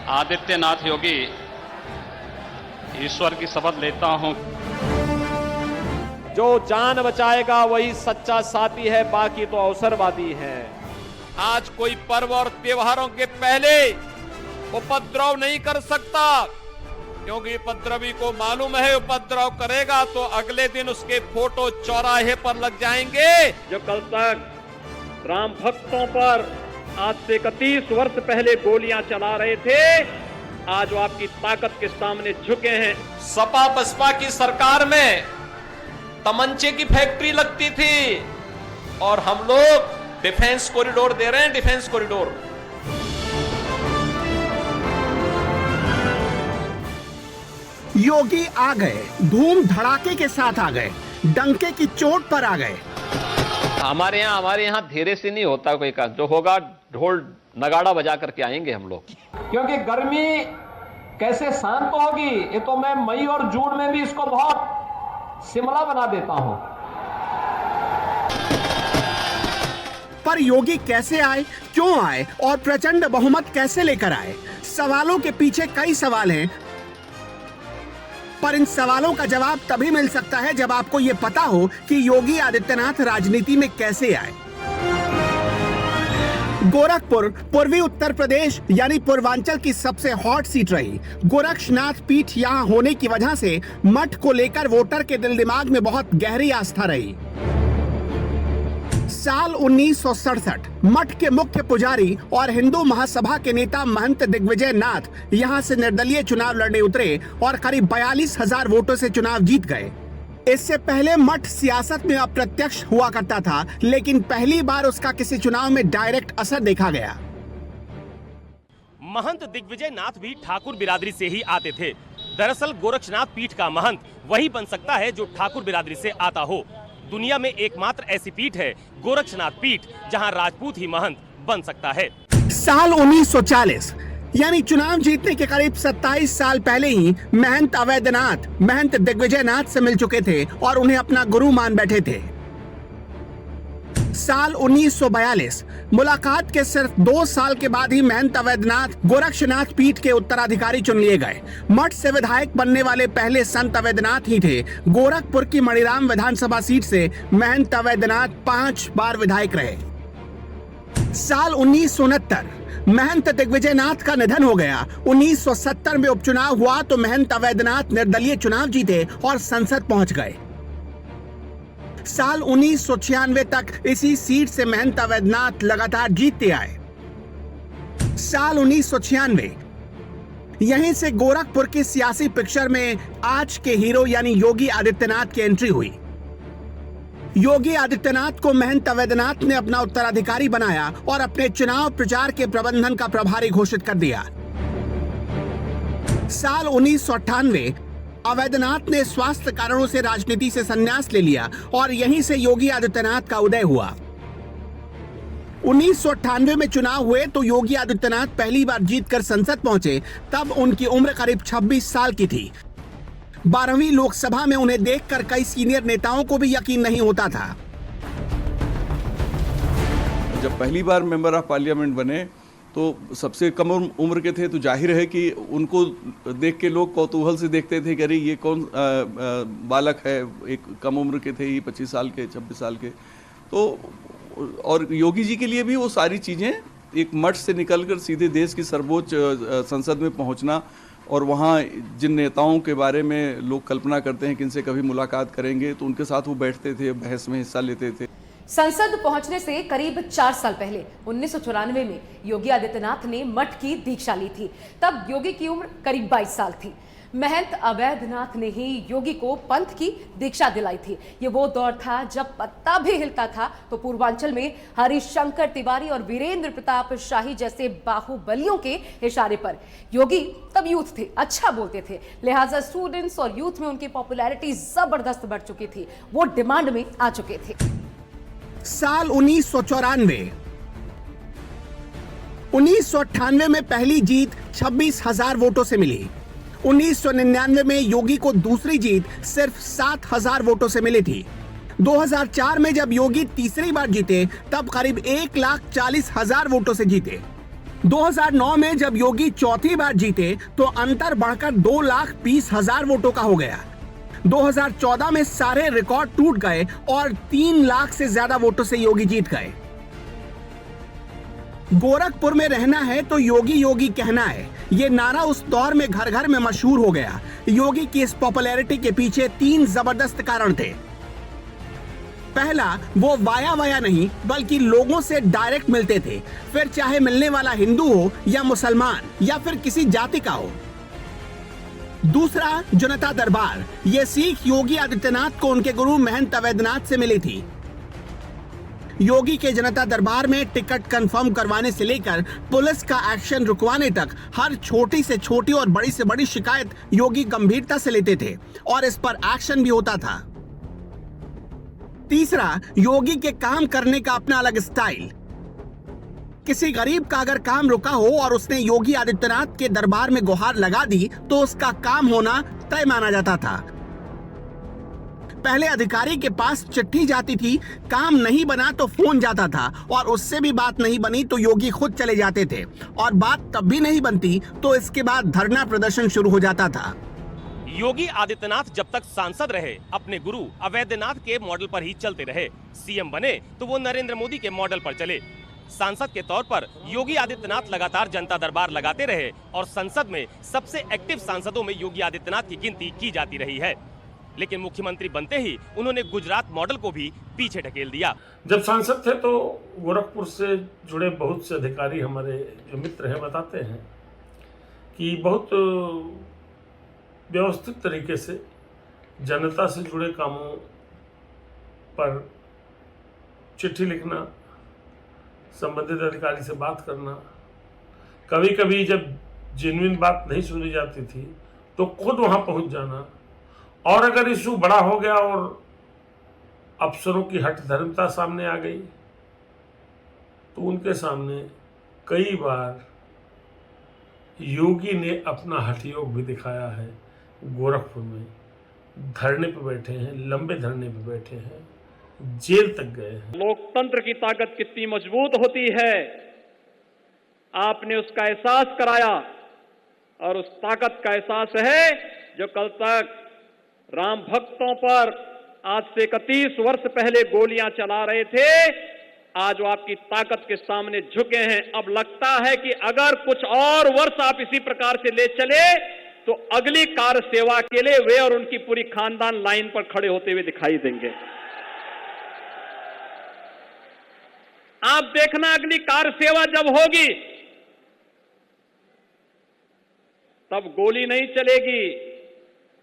आदित्यनाथ योगी ईश्वर की शपथ लेता हूं। जो जान बचाएगा वही सच्चा साथी है, बाकी तो अवसरवादी है। आज कोई पर्व और त्योहारों के पहले उपद्रव नहीं कर सकता, क्योंकि उपद्रवी को मालूम है उपद्रव करेगा तो अगले दिन उसके फोटो चौराहे पर लग जाएंगे। जो कल तक राम भक्तों पर आज से 31 वर्ष पहले गोलियां चला रहे थे, आज वो आपकी ताकत के सामने झुके हैं। सपा बसपा की सरकार में तमंचे की फैक्ट्री लगती थी और हम लोग डिफेंस कॉरिडोर दे रहे हैं, डिफेंस कॉरिडोर। योगी आ गए, धूम धड़ाके के साथ आ गए, डंके की चोट पर आ गए। हमारे यहाँ धीरे से नहीं होता कोई काम, जो होगा ढोल नगाड़ा बजा करके आएंगे हम लोग। क्योंकि गर्मी कैसे शांत होगी, ये तो मैं मई और जून में भी इसको बहुत शिमला बना देता हूं। पर योगी कैसे आए, क्यों आए और प्रचंड बहुमत कैसे लेकर आए? सवालों के पीछे कई सवाल हैं, पर इन सवालों का जवाब तभी मिल सकता है जब आपको ये पता हो कि योगी आदित्यनाथ राजनीति में कैसे आए। गोरखपुर पूर्वी उत्तर प्रदेश यानी पूर्वांचल की सबसे हॉट सीट रही। गोरक्षनाथ पीठ यहाँ होने की वजह से मठ को लेकर वोटर के दिल दिमाग में बहुत गहरी आस्था रही। साल 1967 मठ के मुख्य पुजारी और हिंदू महासभा के नेता महंत दिग्विजय नाथ यहां से निर्दलीय चुनाव लड़ने उतरे और करीब 42,000 वोटों से चुनाव जीत गए। इससे पहले मठ सियासत में अप्रत्यक्ष हुआ करता था, लेकिन पहली बार उसका किसी चुनाव में डायरेक्ट असर देखा गया। महंत दिग्विजय नाथ भी ठाकुर बिरादरी से ही आते थे। दरअसल गोरक्षनाथ पीठ का महंत वही बन सकता है जो ठाकुर बिरादरी से आता हो। दुनिया में एकमात्र ऐसी पीठ है गोरक्षनाथ पीठ, जहां राजपूत ही महंत बन सकता है। साल 1940 यानी चुनाव जीतने के करीब 27 साल पहले ही महंत अवैधनाथ महंत दिग्विजय नाथ से मिल चुके थे और उन्हें अपना गुरु मान बैठे थे। साल 1942 मुलाकात के सिर्फ 2 साल के बाद ही महंत अवैधनाथ गोरक्षनाथ पीठ के उत्तराधिकारी चुन लिए गए। मठ से विधायक बनने वाले पहले संत अवैधनाथ ही थे। गोरखपुर की मणिराम विधानसभा सीट से महंत अवैधनाथ 5 बार विधायक रहे। साल 1969 महंत दिग्विजय नाथ का निधन हो गया। 1970 में उपचुनाव हुआ तो महंत अवैधनाथ निर्दलीय चुनाव जीते और संसद पहुंच गए। साल 1996 तक इसी सीट से महंत अवैधनाथ लगातार जीतते आए। साल 1996 यहीं से गोरखपुर की सियासी पिक्चर में आज के हीरो यानी योगी आदित्यनाथ की एंट्री हुई। योगी आदित्यनाथ को महंत अवैधनाथ ने अपना उत्तराधिकारी बनाया और अपने चुनाव प्रचार के प्रबंधन का प्रभारी घोषित कर दिया। साल 1998 अवैधनाथ ने स्वास्थ्य कारणों से राजनीति से संन्यास ले लिया और यहीं से योगी आदित्यनाथ का उदय हुआ। 1998 में चुनाव हुए तो योगी आदित्यनाथ पहली बार जीतकर संसद पहुंचे। तब उनकी उम्र करीब 26 साल की थी। 12वीं लोकसभा में उन्हें देखकर कई सीनियर नेताओं को भी यकीन नहीं होता था। जब पहली बार मेंबर ऑफ पार्लियामेंट बने तो सबसे कम उम्र के थे, तो जाहिर है कि उनको देख के लोग कौतूहल से देखते थे कि अरे ये कौन बालक है। एक कम उम्र के थे, ये 25 साल के 26 साल के। तो और योगी जी के लिए भी वो सारी चीज़ें, एक मठ से निकलकर सीधे देश की सर्वोच्च संसद में पहुंचना और वहाँ जिन नेताओं के बारे में लोग कल्पना करते हैं कि इनसे कभी मुलाकात करेंगे, तो उनके साथ वो बैठते थे, बहस में हिस्सा लेते थे। संसद पहुंचने से करीब 4 साल पहले 1994 में योगी आदित्यनाथ ने मठ की दीक्षा ली थी। तब योगी की उम्र करीब 22 साल थी। महंत अवैधनाथ ने ही योगी को पंथ की दीक्षा दिलाई थी। ये वो दौर था जब पत्ता भी हिलता था तो पूर्वांचल में हरिशंकर तिवारी और वीरेंद्र प्रताप शाही जैसे बाहुबलियों के इशारे पर योगी तब यूथ थे, अच्छा बोलते थे, लिहाजा स्टूडेंट्स और यूथ में उनकी पॉपुलैरिटी जबरदस्त बढ़ चुकी थी। वो डिमांड में आ चुके थे। साल 1994 1998 में पहली जीत 26,000 वोटों से मिली। 1999 में योगी को दूसरी जीत सिर्फ 7,000 वोटों से मिली थी। 2004 में जब योगी तीसरी बार जीते तब करीब 1,40,000 वोटों से जीते। 2009 में जब योगी चौथी बार जीते तो अंतर बढ़कर 2,20,000 वोटों का हो गया। 2014 में सारे रिकॉर्ड टूट गए और 3 लाख से ज्यादा वोटों से योगी जीत गए। गोरखपुर में रहना है तो योगी योगी कहना है, ये नारा उस दौर में घर घर में मशहूर हो गया। योगी की इस पॉपुलैरिटी के पीछे 3 जबरदस्त कारण थे। पहला, वो वाया नहीं बल्कि लोगों से डायरेक्ट मिलते थे, फिर चाहे मिलने वाला हिंदू हो या मुसलमान या फिर किसी जाति का हो। दूसरा, जनता दरबार। ये सीख योगी आदित्यनाथ को उनके गुरु महंत अवैधनाथ से मिली थी। योगी के जनता दरबार में टिकट कंफर्म करवाने से लेकर पुलिस का एक्शन रुकवाने तक हर छोटी से छोटी और बड़ी से बड़ी शिकायत योगी गंभीरता से लेते थे और इस पर एक्शन भी होता था। तीसरा, योगी के काम करने का अपना अलग स्टाइल। किसी गरीब का अगर काम रुका हो और उसने योगी आदित्यनाथ के दरबार में गुहार लगा दी तो उसका काम होना तय माना जाता था। पहले अधिकारी के पास चिट्ठी जाती थी, काम नहीं बना तो फोन जाता था और उससे भी बात नहीं बनी तो योगी खुद चले जाते थे और बात तब भी नहीं बनती तो इसके बाद धरना प्रदर्शन शुरू हो जाता था। योगी आदित्यनाथ जब तक सांसद रहे अपने गुरु अवैधनाथ के मॉडल पर ही चलते रहे। सीएम बने तो वो नरेंद्र मोदी के मॉडल पर चले। सांसद के तौर पर योगी आदित्यनाथ लगातार जनता दरबार लगाते रहे और संसद में सबसे एक्टिव सांसदों में योगी आदित्यनाथ की गिनती की जाती रही है। लेकिन मुख्यमंत्री बनते ही उन्होंने गुजरात मॉडल को भी पीछे ढकेल दिया। जब सांसद थे तो गोरखपुर से जुड़े बहुत से अधिकारी हमारे जो मित्र हैं बताते हैं कि बहुत व्यवस्थित तरीके से जनता से जुड़े कामों पर चिट्ठी लिखना, संबंधित अधिकारी से बात करना, कभी कभी जब जेन्युइन बात नहीं सुनी जाती थी तो खुद वहां पहुंच जाना, और अगर इशू बड़ा हो गया और अफसरों की हठ धर्मता सामने आ गई तो उनके सामने कई बार योगी ने अपना हठयोग भी दिखाया है। गोरखपुर में धरने पर बैठे हैं, लंबे धरने पर बैठे हैं, जेल तक गए हैं। लोकतंत्र की ताकत कितनी मजबूत होती है आपने उसका एहसास कराया, और उस ताकत का एहसास है जो कल तक राम भक्तों पर आज से 31 वर्ष पहले गोलियां चला रहे थे, आज वो आपकी ताकत के सामने झुके हैं। अब लगता है कि अगर कुछ और वर्ष आप इसी प्रकार से ले चले तो अगली कार्य सेवा के लिए वे और उनकी पूरी खानदान लाइन पर खड़े होते हुए दिखाई देंगे। आप देखना, अगली कार्य सेवा जब होगी तब गोली नहीं चलेगी,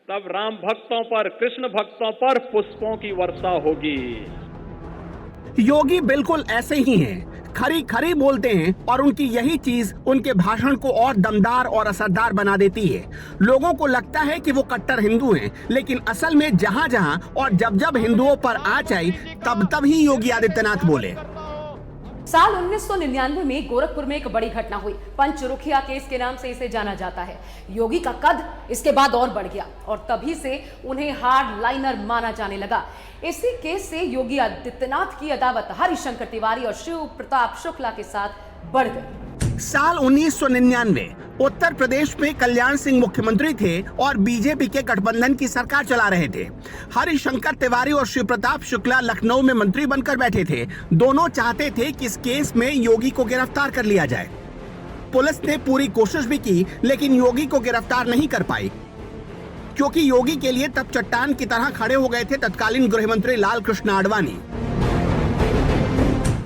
तब राम भक्तों पर, कृष्ण भक्तों पर पुष्पों की वर्षा होगी। योगी बिल्कुल ऐसे ही हैं, खरी खरी बोलते हैं और उनकी यही चीज उनके भाषण को और दमदार और असरदार बना देती है। लोगों को लगता है कि वो कट्टर हिंदू हैं, लेकिन असल में जहां जहां और जब जब हिंदुओं पर आँच आई तब तब ही योगी आदित्यनाथ बोले। साल 1999 में गोरखपुर में एक बड़ी घटना हुई। पंचरुखिया केस के नाम से इसे जाना जाता है। योगी का कद इसके बाद और बढ़ गया और तभी से उन्हें हार्ड लाइनर माना जाने लगा। इसी केस से योगी आदित्यनाथ की अदावत हरिशंकर तिवारी और शिव प्रताप शुक्ला के साथ बढ़ गई। साल 1999 उत्तर प्रदेश में कल्याण सिंह मुख्यमंत्री थे और बीजेपी के गठबंधन की सरकार चला रहे थे। हरिशंकर तिवारी और शिव प्रताप शुक्ला लखनऊ में मंत्री बनकर बैठे थे। दोनों चाहते थे कि इस केस में योगी को गिरफ्तार कर लिया जाए। पुलिस ने पूरी कोशिश भी की लेकिन योगी को गिरफ्तार नहीं कर पाई, क्योंकि योगी के लिए तब चट्टान की तरह खड़े हो गए थे तत्कालीन गृह मंत्री लाल कृष्ण आडवाणी।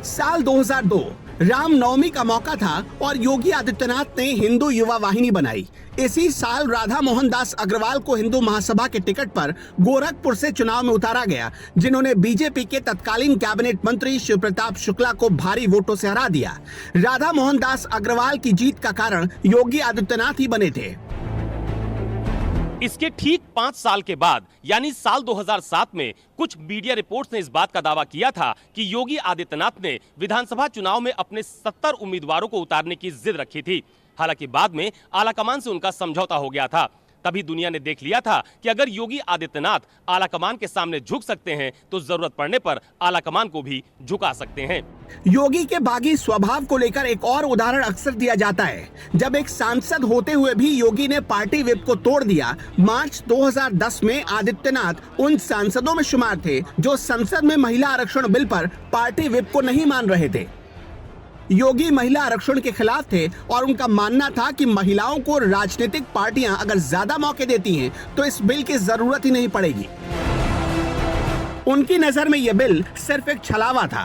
साल 2002 रामनवमी का मौका था और योगी आदित्यनाथ ने हिंदू युवा वाहिनी बनाई। इसी साल राधा मोहन दास अग्रवाल को हिंदू महासभा के टिकट पर गोरखपुर से चुनाव में उतारा गया, जिन्होंने बीजेपी के तत्कालीन कैबिनेट मंत्री शिव प्रताप शुक्ला को भारी वोटों से हरा दिया। राधा मोहन दास अग्रवाल की जीत का कारण योगी आदित्यनाथ ही बने थे। इसके ठीक 5 साल के बाद यानी साल 2007 में कुछ मीडिया रिपोर्ट्स ने इस बात का दावा किया था कि योगी आदित्यनाथ ने विधानसभा चुनाव में अपने 70 उम्मीदवारों को उतारने की जिद रखी थी। हालांकि बाद में आलाकमान से उनका समझौता हो गया था। तभी दुनिया ने देख लिया था कि अगर योगी आदित्यनाथ आलाकमान के सामने झुक सकते हैं तो जरूरत पड़ने पर आलाकमान को भी झुका सकते हैं। योगी के बागी स्वभाव को लेकर एक और उदाहरण अक्सर दिया जाता है। जब एक सांसद होते हुए भी योगी ने पार्टी विप को तोड़ दिया। मार्च 2010 में आदित्यनाथ उन सांसदों में शुमार थे जो संसद में महिला आरक्षण बिल पर पार्टी विप को नहीं मान रहे थे। योगी महिला आरक्षण के खिलाफ थे और उनका मानना था कि महिलाओं को राजनीतिक पार्टियां अगर ज्यादा मौके देती हैं तो इस बिल की जरूरत ही नहीं पड़ेगी। उनकी नजर में यह बिल सिर्फ एक छलावा था।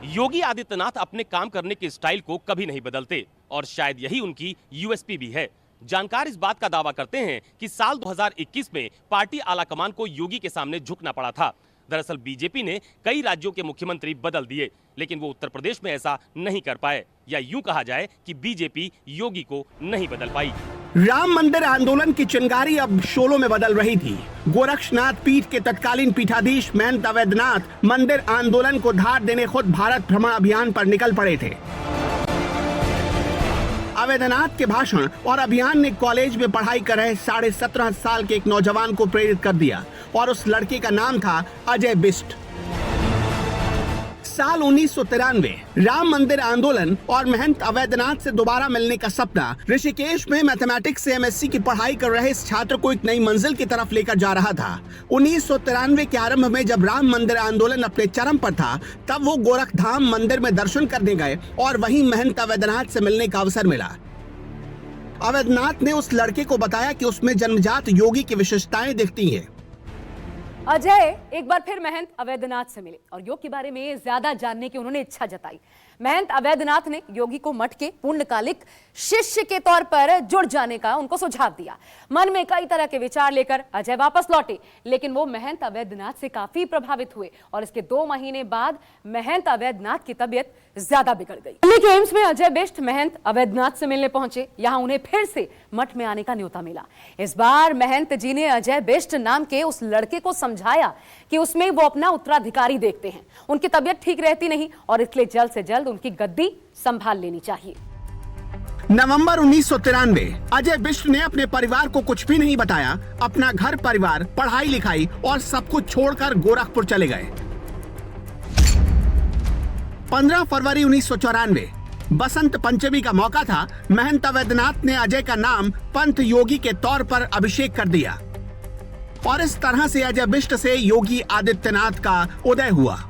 योगी आदित्यनाथ अपने काम करने के स्टाइल को कभी नहीं बदलते और शायद यही उनकी यूएसपी भी है। जानकार इस बात का दावा करते हैं कि साल 2021 में पार्टी आलाकमान को योगी के सामने झुकना पड़ा था। दरअसल बीजेपी ने कई राज्यों के मुख्यमंत्री बदल दिए, लेकिन वो उत्तर प्रदेश में ऐसा नहीं कर पाए, या यूं कहा जाए कि बीजेपी योगी को नहीं बदल पाई। राम मंदिर आंदोलन की चिंगारी अब शोलों में बदल रही थी। गोरक्षनाथ पीठ के तत्कालीन पीठाधीश महंत अवैधनाथ मंदिर आंदोलन को धार देने खुद भारत भ्रमण अभियान पर निकल पड़े थे। अवैधनाथ के भाषण और अभियान ने कॉलेज में पढ़ाई कर रहे 17.5 साल के एक नौजवान को प्रेरित कर दिया और उस लड़के का नाम था अजय बिष्ट। साल 1993 राम मंदिर आंदोलन और महंत अवैधनाथ से दोबारा मिलने का सपना ऋषिकेश में मैथमेटिक्स से एमएससी की पढ़ाई कर रहे इस छात्र को एक नई मंजिल की तरफ लेकर जा रहा था। 1993 के आरंभ में जब राम मंदिर आंदोलन अपने चरम पर था, तब वो गोरखधाम मंदिर में दर्शन करने गए और वहीं महंत अवैधनाथ से मिलने का अवसर मिला। अवैधनाथ ने उस लड़के को बताया कि उसमें जन्मजात योगी की विशेषताएं दिखती हैं। अजय एक बार फिर महंत अवैधनाथ से मिले और योग के बारे में ज्यादा जानने की उन्होंने इच्छा जताई। महंत अवैधनाथ ने योगी को मठ के पूर्णकालिक शिष्य के तौर पर जुड़ जाने का उनको सुझाव दिया। मन में कई तरह के विचार लेकर अजय वापस लौटे, लेकिन वो महंत अवैधनाथ से काफी प्रभावित हुए और इसके 2 महीने बाद महंत अवैधनाथ की तबीयत ज्यादा बिगड़ गई। दिल्ली के एम्स में अजय बिष्ट महंत अवैधनाथ से मिलने पहुंचे। यहाँ उन्हें फिर से मठ में आने का न्योता मिला। इस बार महंत जी ने अजय बिष्ट नाम के उस लड़के को समझाया कि उसमें वो अपना उत्तराधिकारी देखते हैं। उनकी तबीयत ठीक रहती नहीं और इसलिए जल्द से जल्द उनकी गद्दी संभाल लेनी चाहिए। नवंबर 1993 अजय बिष्ट ने अपने परिवार को कुछ भी नहीं बताया। अपना घर परिवार, पढ़ाई लिखाई और सब कुछ छोड़कर गोरखपुर चले गए। 15 फरवरी 1994 बसंत पंचमी का मौका था। महंत अवैधनाथ ने अजय का नाम पंत योगी के तौर पर अभिषेक कर दिया और इस तरह से अजय बिष्ट से योगी आदित्यनाथ का उदय हुआ।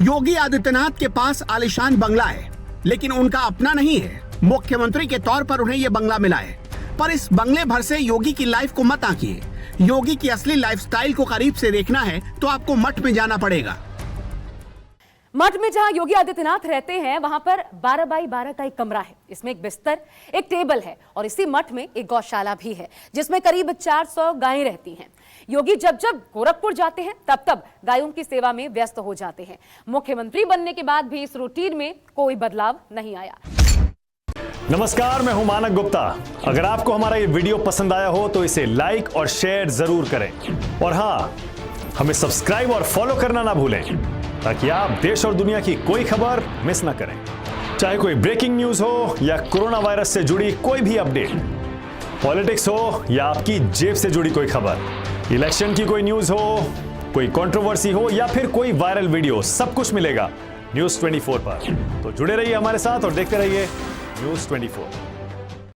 योगी आदित्यनाथ के पास आलीशान बंगला है, लेकिन उनका अपना नहीं है। मुख्यमंत्री के तौर पर उन्हें यह बंगला मिला है, पर इस बंगले भर से योगी की लाइफ को मत आंकिए। योगी की असली लाइफस्टाइल को करीब से देखना है तो आपको मठ में जाना पड़ेगा। मठ में जहां योगी आदित्यनाथ रहते हैं वहां पर 12 बाई 12 का एक कमरा है। इसमें एक बिस्तर, एक टेबल है और इसी मठ में एक गौशाला भी है जिसमें करीब 400 गायें रहती हैं। योगी जब जब गोरखपुर जाते हैं तब तब गायों की सेवा में व्यस्त हो जाते हैं। मुख्यमंत्री बनने के बाद भी इस रूटीन में कोई बदलाव नहीं आया। नमस्कार, मैं हूं मानक गुप्ता। अगर आपको हमारा ये वीडियो पसंद आया हो तो इसे लाइक और शेयर जरूर करें और हाँ, हमें सब्सक्राइब और फॉलो करना ना भूलें ताकि आप देश और दुनिया की कोई खबर मिस ना करें। चाहे कोई ब्रेकिंग न्यूज हो या कोरोना वायरस से जुड़ी कोई भी अपडेट, पॉलिटिक्स हो या आपकी जेब से जुड़ी कोई खबर, इलेक्शन की कोई न्यूज हो, कोई कंट्रोवर्सी हो या फिर कोई वायरल वीडियो, सब कुछ मिलेगा न्यूज़ 24 पर। तो जुड़े रहिए हमारे साथ और देखते रहिए न्यूज़ 24।